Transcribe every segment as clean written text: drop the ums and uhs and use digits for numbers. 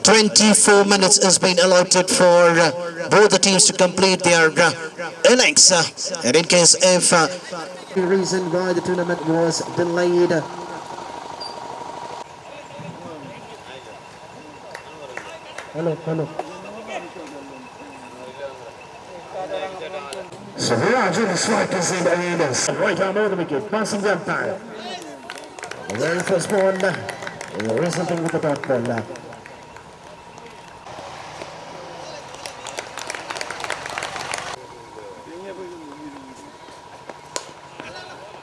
24 minutes has been allotted for both the teams to complete their innings. And in case if the reason why the tournament was delayed. Hello. So here are the strikers in the arenas. Right arm over the wicket, passing the umpire. The very first ball, there is something with the dot ball.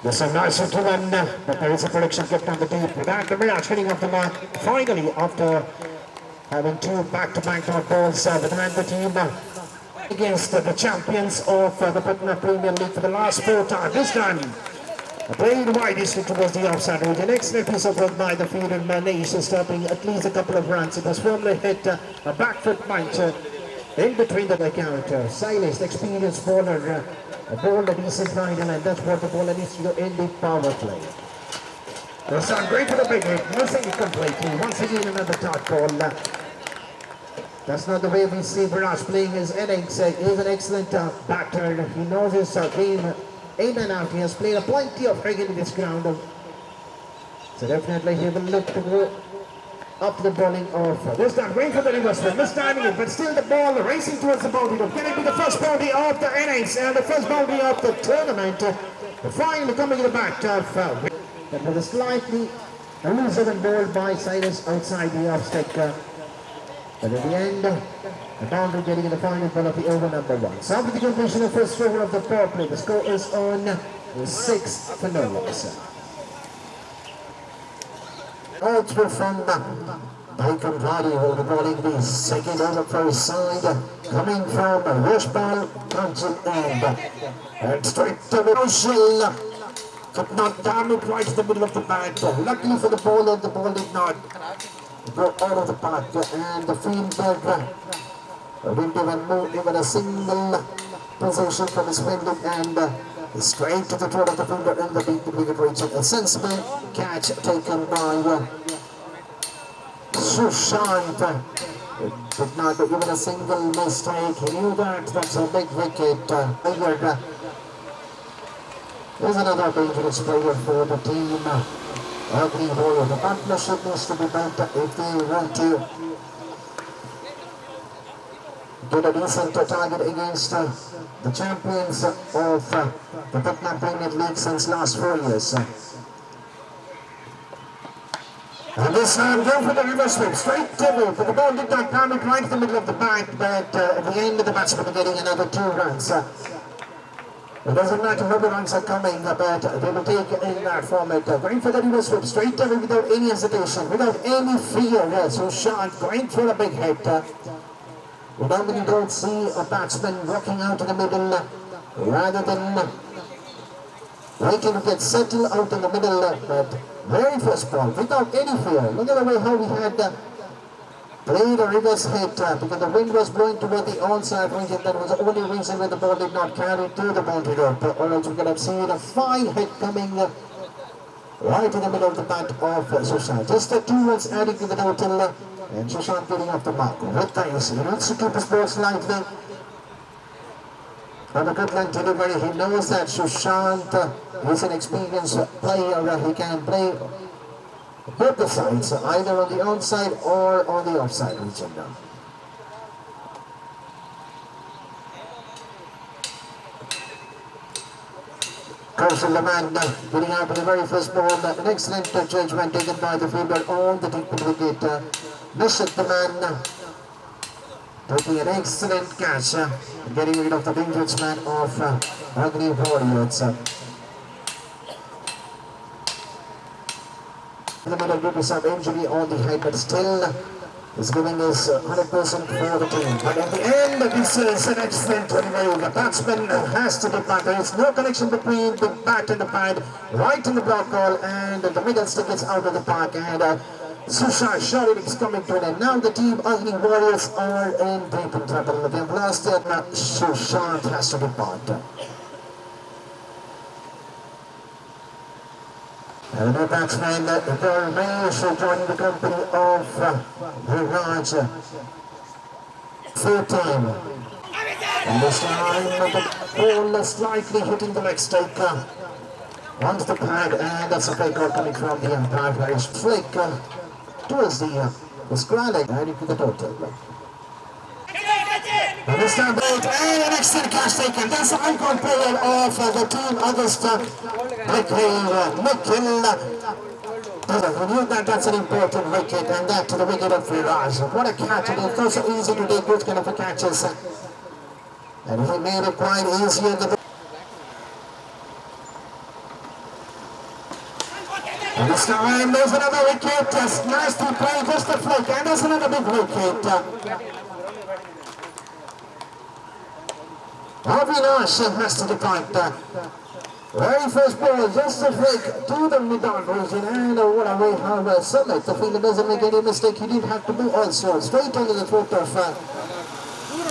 There's a nice little run, but there is a prediction kept on the deep. Without the Mirage hitting off the mark, finally, after having two back-to-back dot balls, the Commander team against the champions of the Patna Premier League for the last 4 times. This time, played widely towards the offside region. An excellent piece of work by the fielder Manish, stopping at least a couple of runs. It was firmly hit a back foot punch in between the counter. Silas, the experienced bowler, bowled a decent line, and that's what the bowler needs to do in the power play. They sound great for the big hit, missing it completely. Once again, another dot ball. That's not the way we see Viraj playing his innings. He's an excellent batter. He knows his game in and out. He has played a plenty of cricket in this ground. So definitely he will look to go up to the bowling of this time. Going for the reverse swing, mistiming it, but still the ball racing towards the boundary. Can it be the first boundary of the innings and the first boundary of the tournament? Finally coming to the back of that was a slightly elusive and bowled by Cyrus outside the off stick. But at the end, the boundary getting in the final ball of the over number 1. So after the completion of the first over of the power play, the score is on 6 for 0. Odds were from Bacon Vladi will be bowling the second over for his side, coming from Rushbal, Kanchan and straight to the Rochelle. Could not damn it right to the middle of the bat. Luckily for the bowler, the ball did not go out of the park, and the fielder didn't even move even a single position from his fielding, and straight to the throat of the fielder in the deep wicket region. A sensible catch taken by Sushant. Did not do even a single mistake. He knew that's a big wicket. There's another dangerous player for the team. The partnership needs to be better if they want to get a decent target against the champions of the Patna Premier League since last 4 years. And this time, go for the reverse swing, straight to but the ball did not come it right in the middle of the bat, but at the end of the batsman getting another 2 runs. It doesn't matter how the runs are coming, but they will take in that format. Going for the reverse swing, straight away without any hesitation, without any fear. So Shant going for a big hit. We normally don't see a batsman walking out in the middle rather than waiting to get settled out in the middle. But very first ball, without any fear. Look at the way how we had played a reverse hit because the wind was blowing toward the onside region. That was the only reason why the ball did not carry to the boundary rope. Or else we could have seen a fine hit coming right in the middle of the bat of Sushant. Just the 2 runs adding to the total, and Sushant getting off the mark. With thanks, he needs to keep his balls lively. On the good line delivery, he knows that Sushant is an experienced player. He can play both the sides, either on the onside or on the offside region. Kaushal Laman getting out of the very first ball. An excellent judgment taken by the fielder on the deep wicket. Nishit Laman taking an excellent catch, getting rid of the dangerous man of Agni Warriors. In the middle due to some injury on the head, but still is giving his 100% for the team. But at the end, this is an excellent move. The batsman has to depart. There is no connection between the bat and the pad. Right in the block ball, and the middle stick is out of the park. And Sushant shot is coming to it. And now the team Agni Warriors are in deep trouble. They have lost it. Sushant has to depart. And the batsman, Paul Mays, joining the company of Viraj. Third time. And this time, the ball slightly hitting the leg stake onto the pad, and that's a fake out coming from the umpire. Very flick towards the scralling, and into the total. And this time, and an excellent catch taken. That's the icon player of the team, Augusta. Mikkel. We knew that that's an important wicket, and that to the wicket of Viraj. What a catch! And it's not so easy to take those kind of catches. And he made it quite easier. And this time, there's another wicket. Nicely played, just a flick, and there's another big wicket. Avinash has to depart. Very first ball, just a flick to the mid-on region, and what a way how Summit, the fielder doesn't make any mistake. He didn't have to do also. Straight under the throat of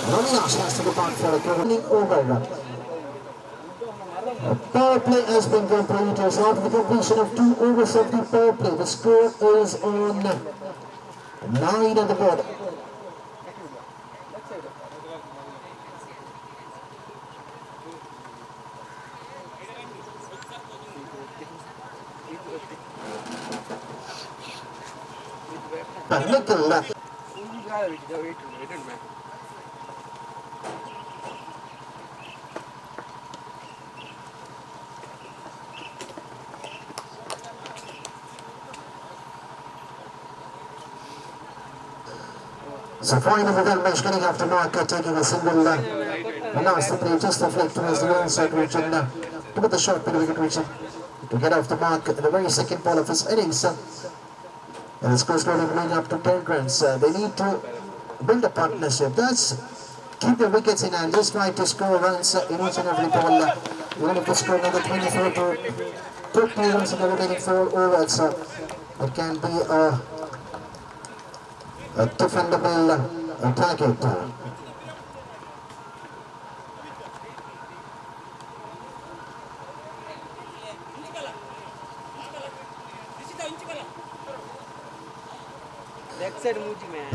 Avinash has to depart for a turning over. Power play has been completed. So after the completion of 2 overs of the power play, the score is on 9 on the board. Little so finally the match getting after mark, taking a single last play, just a flick towards the wrong side region to put the short bit of wicket region to get off the mark in the very second ball of his innings. And the score slowly moving up to 10 runs. They need to build a partnership. That's keep the wickets in hand, just try to score runs in each and every ball. Even if they score another 24 to 30 runs in the remaining 4 overs, it can be a defendable target.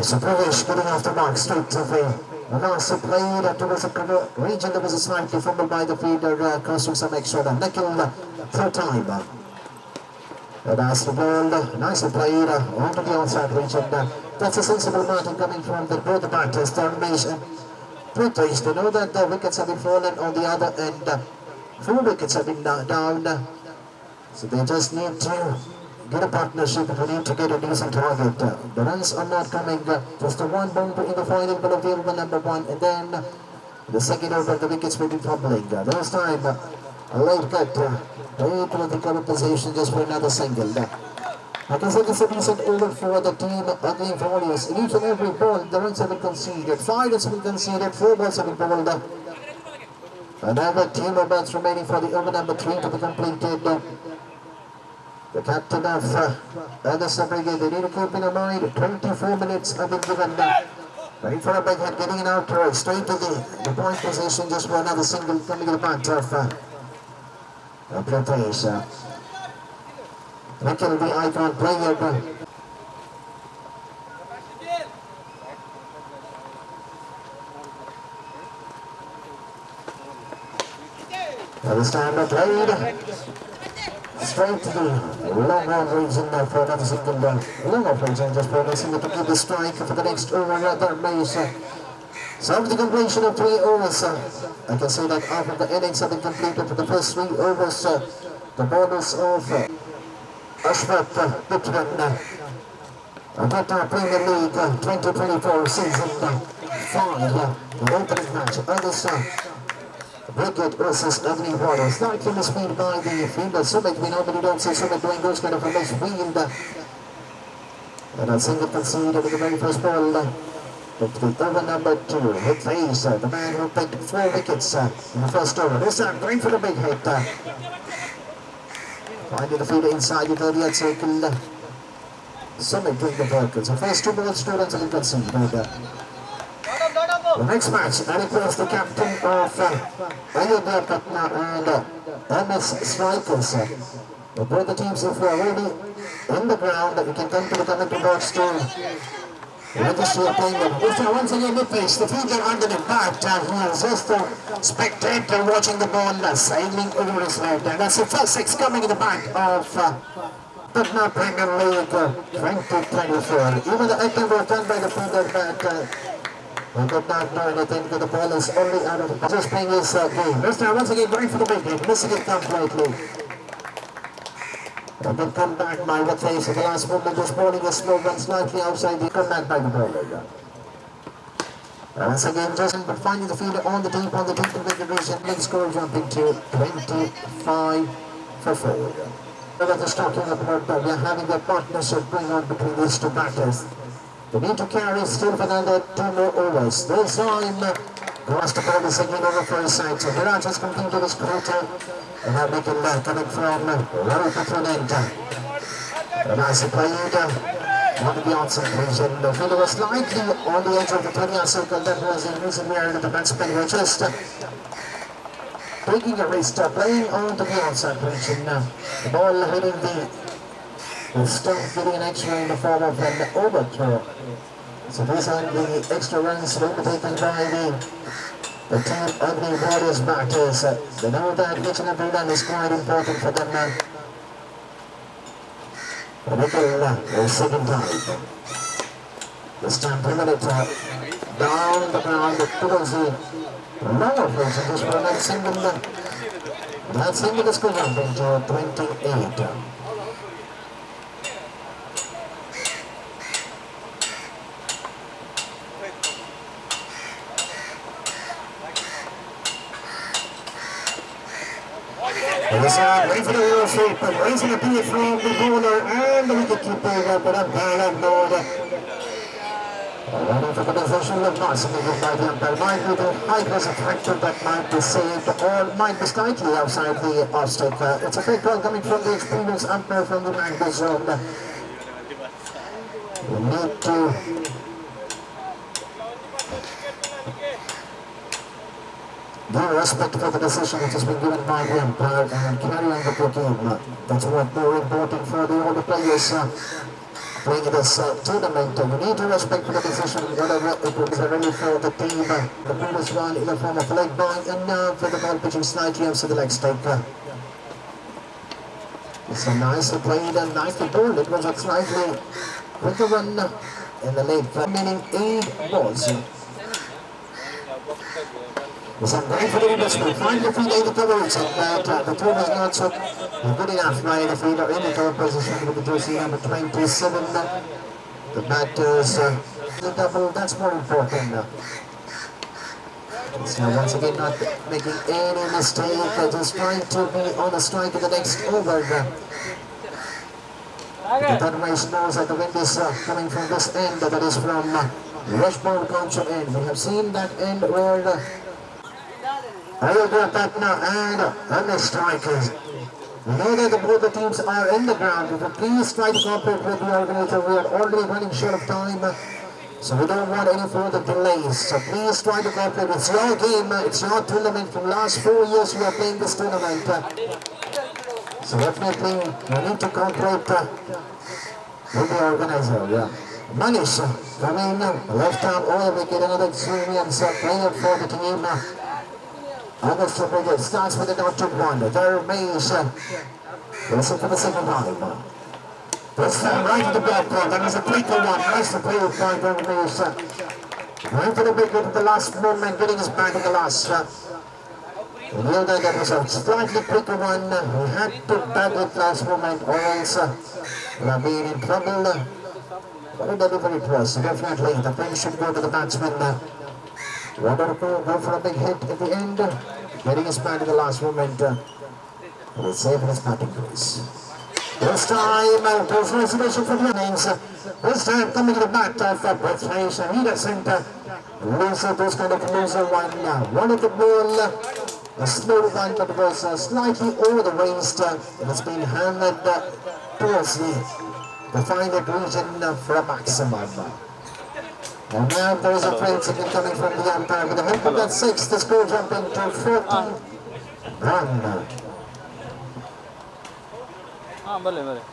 So Pravesh getting off the mark straight away. Last played towards the cover region. There was a slightly fumble by the fielder, costing some extra. Nickel third time. That's the ball, nicely played onto the outside region. That's a sensible marking coming from both the batters, Dharmesh and Pritesh. They know that the wickets have been fallen on the other end. 4 wickets have been down. So they just need to get a partnership if we need to get a decent target. The runs are not coming. Just a 1 boundary in the final ball of the over number 1, and then the second over the wickets will be fumbling. This time, a late cut, right to the cover position just for another single. Like I said, it's a decent over for the team against Warriors. In each and every ball, the runs have been conceded. 5 runs have been conceded, 4 balls have been bowled. Another team of bats remaining for the over number 3 to be completed. The captain of the Brigade, they need to keep in mind 24 minutes have been given. Ready for a big hit, getting it out straight to the point position just for another single coming to the bat of Pritesh. Mikkel, the icon player. This time played straight to the long off region for another single long off region just for a single to give the strike for the next over. That makes so after the completion of 3 overs, I can say that after the innings have been completed for the first 3 overs, the bonus of Ashwath Bitran Abbakka Premier League 2024 season 5, the opening match, August Wicket versus Agni Water. Slightly misfield by the fielder Sumit. We normally don't see Sumit doing those kind of a misfield. And a single conceded with the very first ball. But the over number 2, hit face, the man who picked 4 wickets in the first over. This time going for the big hit. Finding the fielder inside the 30th circle. Sumit doing the work. So first 2 balls, 2 runs have been conceded. The next match, and it was the captain of Rayadala and MS Strikers. But both the teams, if we are already in the ground, we can come to the commentary box to register your playing them. If you once again mid-pitch, the fielder under the bat, he is just a spectator watching the ball sailing over his head. And that's the first six coming in the back of the Premier League 2024. Even the attempt was done by the fielder bat. He did not do anything, but the ball is only out of the ball. Just playing his game. This time once again going for the wicket, missing it completely. And then come back by the face of the last movement. This bowling is slow and slightly outside the command by the bowler. Once again, just but finding the fielder on the deep division. Next score jumping to 25 for 4. But just talking about that, we are having a partnership going on between these two batters. We need to carry still for another 2 more overs. This time, cross the ball is again over for his side. So Viraj has completed his quarter. And now making that coming from right to front end. And as he played on the outside region, the fielder was slightly on the edge of the 20-yard circle. That was the reason we are in the batsmen were just taking a risk, playing on to the outside region. The ball hitting the stump, getting an extra in the form of an overthrow. So these are the extra runs will be taken by the team of the Warriors batters. They know that each and every run is quite important for them now. A little second time. This time bring it down the ground towards the lower position. This one that single is going up into 28. Wait for the real shape, but raising a beat from the bowler and the wicket keeper, but a bad mode. Running for the position of not submitted by the umpire. Might be the height was a factor that might be saved or might be slightly outside the off-stick. It's a big ball coming from the experienced umpire from the Mango zone. We need to no respect for the decision which has been given by the umpire and carry on the game. That's what more important for the older players playing this tournament. We need to respect for the decision, whatever it was really for the team. The previous one in the form of leg ball and now for the ball pitching slightly outside the leg stake. It's a nicely played and nicely bowled. It was a slightly quicker one in the late meaning 8 balls. It's a great for the investment. Finally feeling the coverage and the throw is not so good enough by the fielder in the third position with the jersey number 27. The batters, the double, that's more important. It's now once again not making any mistake, just trying to be on the strike in the next over. The third race knows that the wind is coming from this end, that is from Rushmore Council end. We have seen that end where I will grab that now and the strikers. We know that both the teams are in the ground, but please try to cooperate with the organizer. We are already running short of time, so we don't want any further delays. So please try to cooperate. It's your game, it's your tournament. For the last 4 years we are playing this tournament. So definitely we need to cooperate with the organizer. Yeah. Manish coming left arm all the way, get another experienced player for the team. August starts with a dot 1. There Mays. Listen for the second time. This time right to the back corner. That was a quicker one. Nice to play with by There Mays. Right to the big hit at the last moment, getting his back at the last. We knew that was a slightly quicker one. We had to back it last moment or else we have been in trouble. What a delivery it was. Definitely the pin should go to the batsman. Wonderful, go for a big hit at the end, getting us back to the last moment. We'll save his batting crease. This time, there's reservation for the innings. This time, coming to the bat of Bethlehem, Henderson, loser, those kind of loser one. One of the ball, a slow one, but it was slightly over the waist. It has been handed towards the final region for a maximum. And now there is a frame signal coming from the umpire. With the help of that 6, the score jumping to 14 run. ಬರಲಿ ಬರಲಿ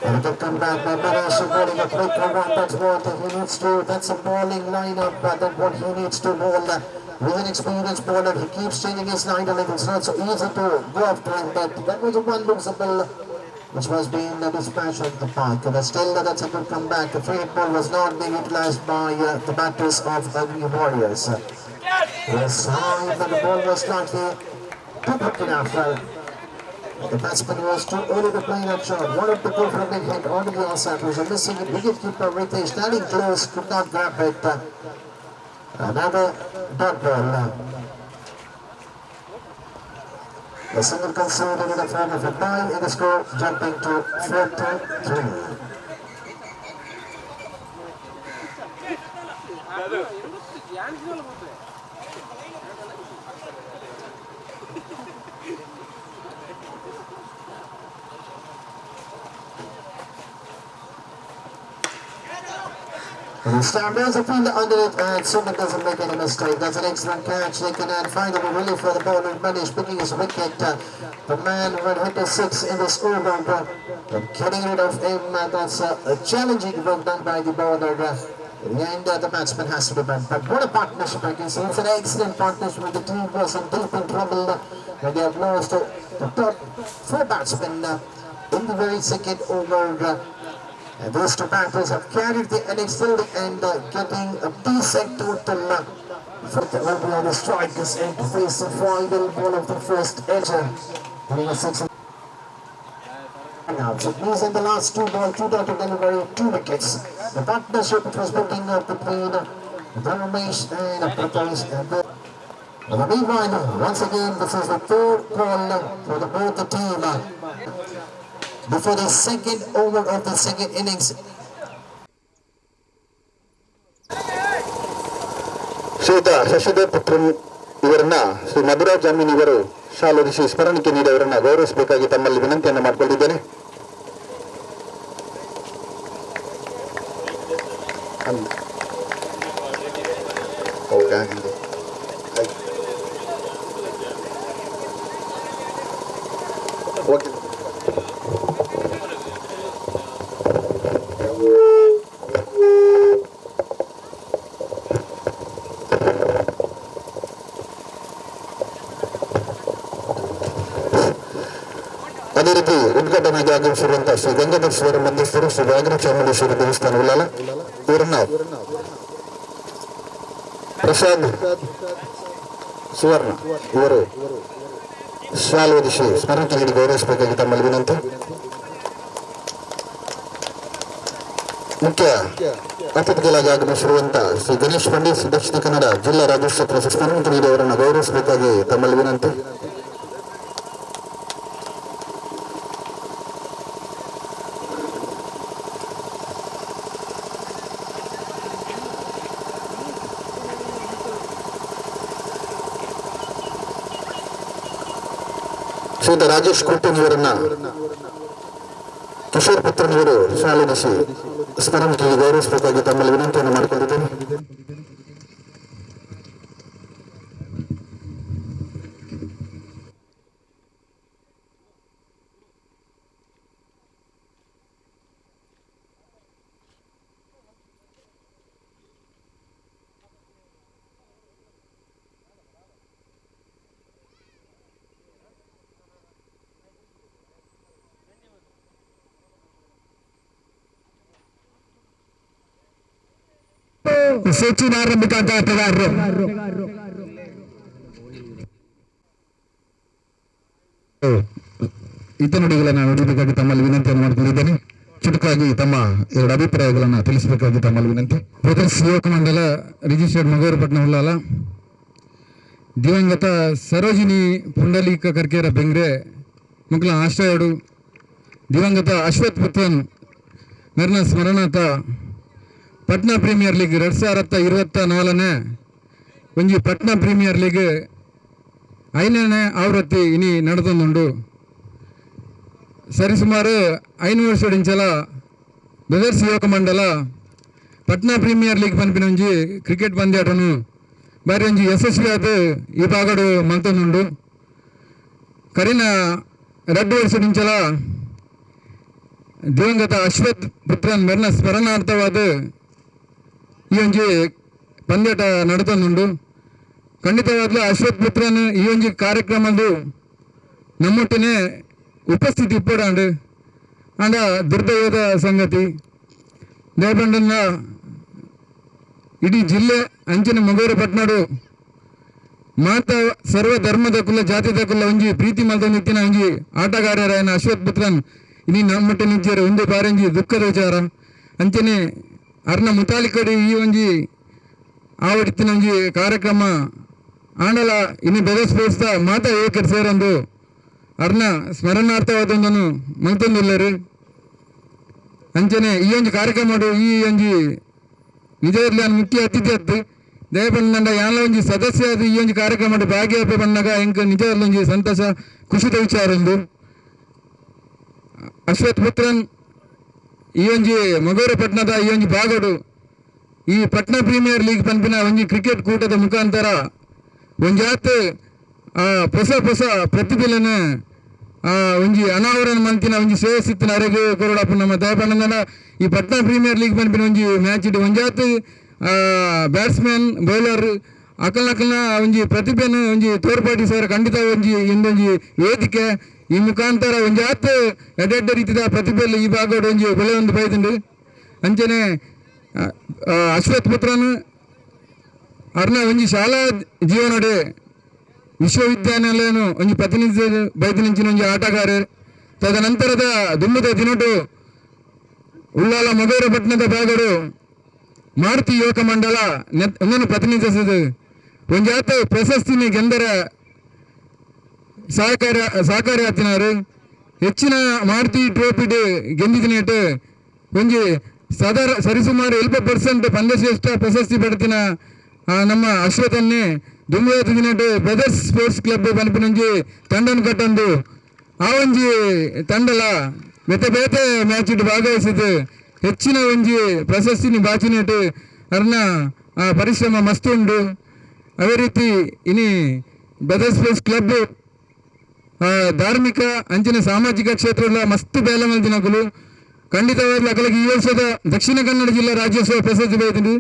And to come back by Maras bowling a quick run, that's what he needs to, that's a bowling lineup, that's what he needs to bowl. With an experienced bowler, he keeps changing his line and it's not so easy to go after him, but that was a one losable which was being dispatched at the park. But still, that's a good comeback. The free hit ball was not being utilized by the batters of the Warriors. Yes, but the ball was slightly too quick enough. The batsman was too early to play that shot. Wanted to go for a big hit onto the outside. Was a missing wicketkeeper Ritesh standing close, could not grab it. Another dot ball. A single conceded in the form of a bye in the score, jumping to 4-3. There's a fielder under it and Suman doesn't make any mistake. That's an excellent catch taken and finally relief for the bowler Manish picking his wicket. The man would hit a 6 in this over and getting rid of him. That's a challenging work done by the bowler. In the end, the batsman has to be banned. But what a partnership I can say. It's an excellent partnership with the team was in deep in trouble when they have lost the top 4 batsmen in the very second over. And those two batters have carried the innings till the end, getting a decent total for the over the strikers and to face the final ball of the first enter. Winning a 6 out. So it means in the last 2 balls, 2 dotted delivery, 2 wickets. The partnership which was looking up between Ramesh and Prakash and the meanwhile, once again, this is the 3rd ball for both the team. Before the second over of the second innings. ಶ್ರೀಯುತ ಶಶಿಧರ್ ಪುತ್ರನ್ ಇವರನ್ನ ಶ್ರೀ ಮಧುರಾಜ್ ಜಾಮೀನ್ ಇವರು ಶಾಲೋದಿಸಿ ಸ್ಮರಣಕ್ಕೆ ನೀಡಿ ಅವರನ್ನ ಗೌರವಿಸಬೇಕಾಗಿ ತಮ್ಮಲ್ಲಿ ವಿನಂತಿಯನ್ನು ಮಾಡಿಕೊಂಡಿದ್ದೇನೆ. Okay ಅದೇ ರೀತಿ ಉದ್ಘಾಟನೆಗೆ ಆಗಮಿಸಿರುವಂತಹ ಶ್ರೀ ಗಂಗಾಧರೇಶ್ವರ ಮಂದೇಶ್ವರ ಶ್ರೀ ವ್ಯಾಘ್ರ ಚಾಮುಂಡೇಶ್ವರಿ ದೇವಸ್ಥಾನ ಉಳ್ಳಾಲ ಇವರನ್ನ ಪ್ರಸಾದ್ ಸುವರ್ಣ ಇವರು ಶಾಲೋದಿಸಿ ಸ್ಮರಣಕ್ಕೆ ನೀಡಿ ಗೌರವಿಸಬೇಕಾಗಿ ತಮ್ಮಲ್ಲಿ ವಿನಂತಿ. ಮುಖ್ಯ ಅತಿಥಿಗಳಾಗಿ ಆಗಮಿಸಿರುವಂತಹ ಶ್ರೀ ಗಣೇಶ್ ಪಂಡಿತ್ ದಕ್ಷಿಣ ಕನ್ನಡ ಜಿಲ್ಲಾ ರಾಜ್ಯೋತ್ಸವ ಪ್ರಶಸ್ತಿ ಸ್ಮರಣಕ್ಕೆ ನೀಡಿ ಅವರನ್ನು ಗೌರವಿಸಬೇಕಾಗಿ ತಮ್ಮಲ್ಲಿ ವಿನಂತಿ. ಶ್ರೀಯುತ ರಾಜೇಶ್ ಕುರ್ಟನ್ ಇವರನ್ನ ಕಿಶೋರ್ ಪುತ್ರನಿವರು ಶಾಲೋದಿಸಿ ಸ್ಮರಣಕ್ಕೆ ಗೌರವಿಸಬೇಕಾಗಿ ತಮ್ಮಲ್ಲಿ ವಿನಂತಿಯನ್ನು ಮಾಡಿಕೊಂಡಿದ್ದೇನೆ. ಸಚಿನ್ ಆರಂಭಿಕ ಆಟಗಾರರು ಹಿತನುಡಿಗಳನ್ನು ನುಡಿಬೇಕಾಗಿ ತಮ್ಮಲ್ಲಿ ವಿನಂತಿಯನ್ನು ಮಾಡಿಕೊಂಡಿದ್ದೇನೆ. ಚುಟುಕಾಗಿ ತಮ್ಮ 2 ಅಭಿಪ್ರಾಯಗಳನ್ನು ತಿಳಿಸಬೇಕಾಗಿ ತಮ್ಮಲ್ಲಿ ವಿನಂತಿ. ಬ್ರದರ್ಸ್ ಯುವಕ ಮಂಡಲ ರಿಜಿಸ್ಟರ್ಡ್ ಮಗೂರುಪಟ್ನ ಹುಲ್ಲಾಲ ದಿವಂಗತ ಸರೋಜಿನಿ ಪುಂಡಲೀಕ ಕರ್ಕೇರ ಬೆಂಗ್ರೆ ಮುಗ್ಲ ಆಶ್ರಯಡು ದಿವಂಗತ ಅಶ್ವಥ್ ಪುತ್ರನ್ ಮೆರ್ನ ಸ್ಮರಣಾತ ಪಟ್ನಾ ಪ್ರೀಮಿಯರ್ ಲೀಗ್ 2024ನೇ ಒಂಜಿ ಪಟ್ನಾ ಪ್ರೀಮಿಯರ್ ಲೀಗ್ 5ನೇ ಆವೃತ್ತಿ ಇನಿ ನಡೆದೊಂದುಂಡು. ಸರಿಸುಮಾರು 5 ವರ್ಷದಿಂಚಲ ಬ್ರದರ್ಸ್ ಯುವಕ ಮಂಡಲ ಪಟ್ನಾ ಪ್ರೀಮಿಯರ್ ಲೀಗ್ ಪನ್ಪಿನ ಒಂಜಿ ಕ್ರಿಕೆಟ್ ಪಂದ್ಯಾಟನು ಬಾರಿ ಒಂಜಿ ಯಶಸ್ವಿಯಾದ ಈ ಪಾಗಡು ಮಲ್ತೊಂದುಂಡು. ಕರಿನ 2 ವರ್ಷದಿಂಚಲ ದಿವಂಗತ ಅಶ್ವಥ್ ಪುತ್ರನ್ ಮೆರ್ನ ಸ್ಮರಣಾರ್ಥವಾದ ಈ ಒಂಜಿ ಪಂದ್ಯಾಟ ನಡತೊಂದುಂಡು. ಖಂಡಿತವಾಗ್ಲೂ ಅಶ್ವಥ್ ಪುತ್ರನ್ ಈ ಒಂಜಿ ಕಾರ್ಯಕ್ರಮದ್ದು ನಮ್ಮೊಟ್ಟಿನೇ ಉಪಸ್ಥಿತಿ ಇಪ್ಪಡಾಂಡು ಆಂಡ ದುರ್ದೈವದ ಸಂಗತಿ. ದೇವಪಂಡನ ಇಡೀ ಜಿಲ್ಲೆ ಅಂಚಿನ ಮಗೂರು ಪಟ್ನಾಡು ಮಾತ ಸರ್ವ ಧರ್ಮದ ಕುಲ ಜಾತಿದ ಕುಲ ಒಂಜಿ ಪ್ರೀತಿ ಮಲ್ತೊಂದಿತ್ತಿನ ಒಂಜಿ ಆಟಗಾರರಾಯನ ಅಶ್ವಥ್ ಪುತ್ರನ್ ಇನಿ ನಮ್ಮೊಟ್ಟೆ ನಿಂಚೇರು ಒಂದು ಬಾರಂಜಿ ದುಃಖದ ವಿಚಾರ. ಅಂಚನೆ ಅರ್ನ ಮುತಾಲಿಕಡಿ ಈ ಒಂಜಿ ಆವಡಿತ್ತಿನ ಒಂಜಿ ಕಾರ್ಯಕ್ರಮ ಆಂಡಲ ಇನ್ನು ಬೆದ ಸ್ಪೋರ್ಟ್ಸ್ ಮಾತ ಏಕರ್ ಸೇರೊಂದು ಅರ್ನ ಸ್ಮರಣಾರ್ಥವಾದೊಂದನ್ನು ಮಲ್ತೊಂದುಲ್ಲರು. ಅಂಚನೆ ಈ ಒಂಜಿ ಕಾರ್ಯಕ್ರಮ ಈ ಒಂಜಿ ನಿಜದಲ್ಲಿ ನಾನು ಮುಖ್ಯ ಅತಿಥಿ ಅತ್ತು ದಯಪಂಡ ಯಾನ ಒಂಜಿ ಸದಸ್ಯ ಅದು ಈ ಒಂಜಿ ಕಾರ್ಯಕ್ರಮ ಭಾಗಿಯಾಪ ಬಂದಾಗ ಎಂಕ ನಿಜದಲ್ಲಿ ಒಂಜಿ ಸಂತೋಷ ಖುಷಿದ ವಿಚಾರ ಒಂದು. ಅಶ್ವಥ್ ಪುತ್ರನ್ ಈ ಒಂಜಿ ಮಗೂರು ಪಟ್ನದ ಈ ಒಂಜಿ ಭಾಗಡು ಈ ಪಟ್ನಾ ಪ್ರೀಮಿಯರ್ ಲೀಗ್ ಪನ್ಪಿನ ಒಂಜಿ ಕ್ರಿಕೆಟ್ ಕೂಟದ ಮುಖಾಂತರ ಒಂಜಾತ್ ಹೊಸ ಪ್ರತಿಭೆಲನ ಒಂಜಿ ಅನಾವರಣ ಮಂತಿನ ಒಂಜಿ ಸೇವೆ ಸಿತ್ತಿನ ಅರೆಗೆ ಕೊರಡಪ್ಪ ನಮ್ಮ ದಯಪಂಡ ಈ ಪಟ್ನಾ ಪ್ರೀಮಿಯರ್ ಲೀಗ್ ಪನ್ಪಿನ ಒಂಜಿ ಮ್ಯಾಚ್ ಇಟ್ಟು ಒಂಜಾತ್ ಬ್ಯಾಟ್ಸ್ಮನ್ ಬೌಲರ್ ಅಕಲ್ನ ಒಂಜಿ ಪ್ರತಿಭೆನ ಒಂಜಿ ತೋರ್ಪಾಟಿ ಸೇರ ಖಂಡಿತ ಒಂಜಿ ಇಂದೊಂಜಿ ವೇದಿಕೆ ಈ ಮುಖಾಂತರ ಒಂಜಾತ್ ಎಡ್ಡೆಡ್ಡ ರೀತಿಯ ಪ್ರತಿಭೆಯಲ್ಲಿ ಈ ಭಾಗಡು ಒಂಜಿ ಬೆಳೆ ಒಂದು ಬೈದುಂಡು. ಅಂಚನೆ ಅಶ್ವಥ್ ಪುತ್ರನ್ ಅರ್ನ ಒಂಜಿ ಶಾಲಾ ಜೀವನಡೆ ವಿಶ್ವವಿದ್ಯಾನಿಲಯನು ಒಂಜಿ ಪ್ರತಿನಿಧಿ ಬೈದಿನಿಂಚಿನ ಒಂಜಿ ಆಟಗಾರ. ತದನಂತರದ ದುಮ್ಮದ ದಿನಟು ಉಳ್ಳಾಲ ಮಗೂರು ಪಟ್ಟಣದ ಭಾಗಡು ಮಾರುತಿ ಯುವಕ ಮಂಡಲ ಒಂದನ್ನು ಪ್ರತಿನಿಧಿಸಿದ ಒಂಜಾತ ಪ್ರಶಸ್ತಿನಿ ಗೆಂದರ ಸಹಕಾರಿ ಆತಿನಾರು. ಹೆಚ್ಚಿನ ಮಾರುತಿ ಟ್ರೋಫಿ ಗೆಂದಿದಿನೇಟು ಒಂಜಿ ಸರಿಸುಮಾರು 40% ಪಂದ್ಯಶ್ರೇಷ್ಠ ಪ್ರಶಸ್ತಿ ಪಡೆದಿನ ನಮ್ಮ ಅಶ್ವಥನ್ನೇ ದುಂಬದ ದಿನಟು ಬ್ರದರ್ಸ್ ಸ್ಪೋರ್ಟ್ಸ್ ಕ್ಲಬ್ ಪನ್ಪಿನೊಂಜಿ ತಂಡನ ಕಟ್ಟೊಂದು ಆ ಒಂಜಿ ತಂಡಲ ಬೇತೆ ಬೇತೆ ಮ್ಯಾಚ್ ಇಟ್ಟು ಭಾಗವಹಿಸಿದ್ದು ಹೆಚ್ಚಿನ ಒಂಜಿ ಪ್ರಶಸ್ತಿನಿ ಬಾಚಿನೇಟು ಅರ್ನ ಪರಿಶ್ರಮ ಮಸ್ತ್ ಉಂಡು. ಅದೇ ರೀತಿ ಇನಿ ಬ್ರದರ್ಸ್ ಸ್ಪೋರ್ಟ್ಸ್ ಕ್ಲಬ್ ಧಾರ್ಮಿಕ ಅಂಚಿನ ಸಾಮಾಜಿಕ ಕ್ಷೇತ್ರದ ಮಸ್ತ್ ಬೇಲ ಮಲ್ದಿನಕುಲು ಖಂಡಿತವಾಗ್ಲೂ ಅಕಲಿಗೆ ಈ ವರ್ಷದ ದಕ್ಷಿಣ ಕನ್ನಡ ಜಿಲ್ಲಾ ರಾಜ್ಯೋತ್ಸವ ಪ್ರಶಸ್ತಿ ಬೈದಿದ್ದು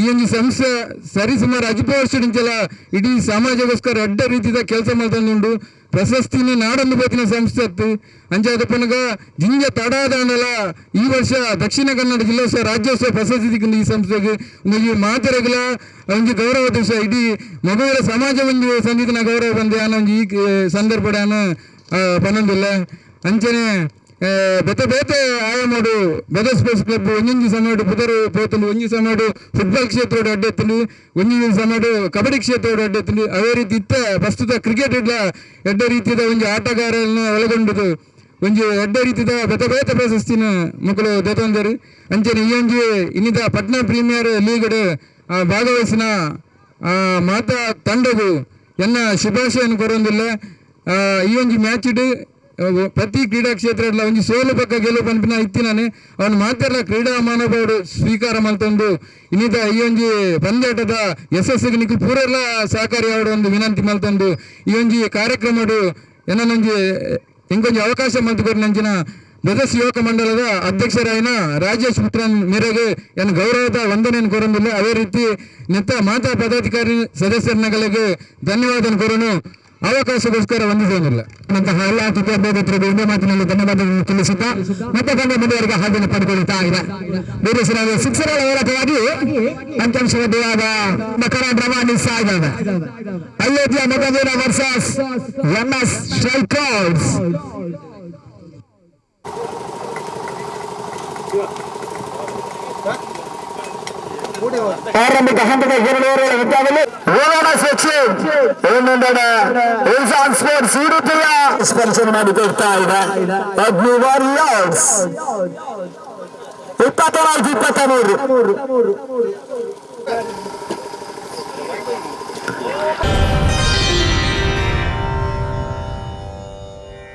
ಈ ಒಂದು ಸಂಸ್ಥೆ ಸರಿಸುಮಾರು 10 ವರ್ಷದಿಂಚಲ ಇಡೀ ಸಮಾಜಗೋಸ್ಕರ ಎಡ್ಡ ರೀತಿಯ ಕೆಲಸ ಮಾಡ್ತಂದುಂಡು ಪ್ರಶಸ್ತಿನಿ ನಾಡೊಂದು ಬೋತಿನ ಸಂಸ್ಥೆ ಅತ್ತು ಅಂಚಾದಪ್ಪನಗ ಜಿಂಜ ತಡಾದಾಂಡಲ ಈ ವರ್ಷ ದಕ್ಷಿಣ ಕನ್ನಡ ಜಿಲ್ಲೋತ್ಸವ ರಾಜ್ಯೋತ್ಸವ ಪ್ರಶಸ್ತಿ ಸಿಕ್ಕಿಂದು ಈ ಸಂಸ್ಥೆಗೆ ಒಂದು ಮಾತರೆಗಳ ಒಂದು ಗೌರವದ ವಿಷಯ ಇಡೀ ಮಗುವಿನ ಸಮಾಜ ಒಂದು ಸಂಗೀತನ ಗೌರವ ಬಂದೆ ಅನ್ನೋ ಒಂದು ಈ ಸಂದರ್ಭ ಪನ್ನೊಂದಿಲ್ಲ ಅಂಚನೆ ಬೇತೆ ಬೇತೆ ಆಯಾಮಡು ಬ್ರದರ್ಸ್ ಸ್ಪೋರ್ಟ್ಸ್ ಕ್ಲಬ್ ಒಂಜೊಂಜಿ ಸಮಯಡು ಪುದರು ಪೋತುಂಡು ಒಂಜಿ ಸಮಯಡು ಫುಟ್ಬಾಲ್ ಕ್ಷೇತ್ರೋಡು ಅಡ್ಡೆತ್ತುಂಡು ಒಂಜಿ ಸಮಯಡು ಕಬಡ್ಡಿ ಕ್ಷೇತ್ರೋಡು ಅಡ್ಡೆತ್ತುಂಡು ಅದೇ ರೀತಿ ಪ್ರಸ್ತುತ ಕ್ರಿಕೆಟ್ ಎಡ್ಡ ರೀತಿಯ ಒಂಜಿ ಆಟಗಾರರನ್ನು ಒಳಗೊಂಡುದು ಒಂಜಿ ಎಡ್ಡ ರೀತಿಯ ಬೇತೆ ಬೇತೆ ಪ್ರಶಸ್ತಿನ ಮಕ್ಕಳು ದೊತ್ತೊಂದರು. ಅಂಚನೆ ಈ ಒಂಜಿ ಇನ್ನಿದ ಪಟ್ನಾ ಪ್ರೀಮಿಯರ್ ಲೀಗ್ ಭಾಗವಹಿಸಿನ ಮಾತಾ ತಂಡಗೂ ಎನ್ನ ಶುಭಾಶಯನ್ನು ಕೊರೊಂದಿಲ್ಲ. ಈ ಒಂಜಿ ಮ್ಯಾಚ್ ಇಡು ಪ್ರತಿ ಕ್ರೀಡಾ ಕ್ಷೇತ್ರ ಒಂಜಿ ಸೋಲು ಪಕ್ಕ ಗೆಲುವು ಪನ್ಪಿನ ಇತ್ತಿನಾನೆ ಅವನು ಮಾತೆರ್ಲ ಕ್ರೀಡಾ ಮನೋಭಾವಡು ಸ್ವೀಕಾರ ಮಲ್ತೊಂದು ಇನ್ನಿದ ಈ ಒಂಜಿ ಪಂದ್ಯಾಟದ ಯಶಸ್ಸಿಗೆ ನಿಖಿಲ್ ಪೂರೆಲ್ಲ ಸಹಕಾರಿ ಆವಡು ಒಂದು ವಿನಂತಿ ಮಲ್ತೊಂದು ಈ ಒಂಜಿ ಕಾರ್ಯಕ್ರಮಡು ಏನೊಂಜಿ ಇಂಕೊಂಜಿ ಅವಕಾಶ ಮಲ್ತುಕೊರಿ ನಂಚಿನ ಬ್ರದರ್ಸ್ ಯುವಕ ಮಂಡಲದ ಅಧ್ಯಕ್ಷರಾಯಿನ ರಾಜೇಶ್ ಪುತ್ರನ್ ಮೇರೆಗೆ ಏನು ಗೌರವದ ವಂದನೆಯನ್ನು ಕೊರೊಂದಿಲ್ಲ. ಅದೇ ರೀತಿ ನೆತ್ತ ಮಾತಾ ಪದಾಧಿಕಾರಿ ಸದಸ್ಯರಗಳಿಗೆ ಧನ್ಯವಾದ ಕೊರೋನು ಅವಕಾಶಗೋಸ್ಕರ ವಂದಿಸೋದಿಲ್ಲ ಅಂತಹ ಎಲ್ಲ ಅತಿಥಿ ಅಭ್ಯರ್ಥಿಗಳಿಗೆ ಒಂದೇ ಮಾತಿನಲ್ಲಿ ಧನ್ಯವಾದಗಳನ್ನು ತಿಳಿಸುತ್ತಾ ಮತ್ತೆ ತಂಡ ಮುಂದುವರೆಗೆ ಹಾಗೆಯನ್ನು ಪಡೆದುಕೊಳ್ಳುತ್ತಾ ಇದೆ. ಬೇರೆ ಶಿಕ್ಷಣಗಳ ಹೋರಾಟವಾಗಿ ಅಂಕಿಅಂಶವಾದ ಮಕರ ರವಾನಿಸ್ತಾ ಇದ್ದಾವೆ. ಅಯೋಧ್ಯೆ ಮಗದೂರ ವರ್ಸಸ್ MS ಸ್ಟ್ರೈಕರ್ಸ್. ಆರಂಭಿಕ ಹಂತದ 2 ಓವರ್ಗಳ ಯುದ್ಧದಲ್ಲಿ ಸ್ಪೋರ್ಟ್ಸ್ ಈ ರೀತಿಯ ಸ್ಪರ್ಶನೆ ಮಾಡಿಕೊಳ್ತಾ ಇದೆ. ಅಗ್ನಿ ವಾರಿಯರ್ಸ್ 24-23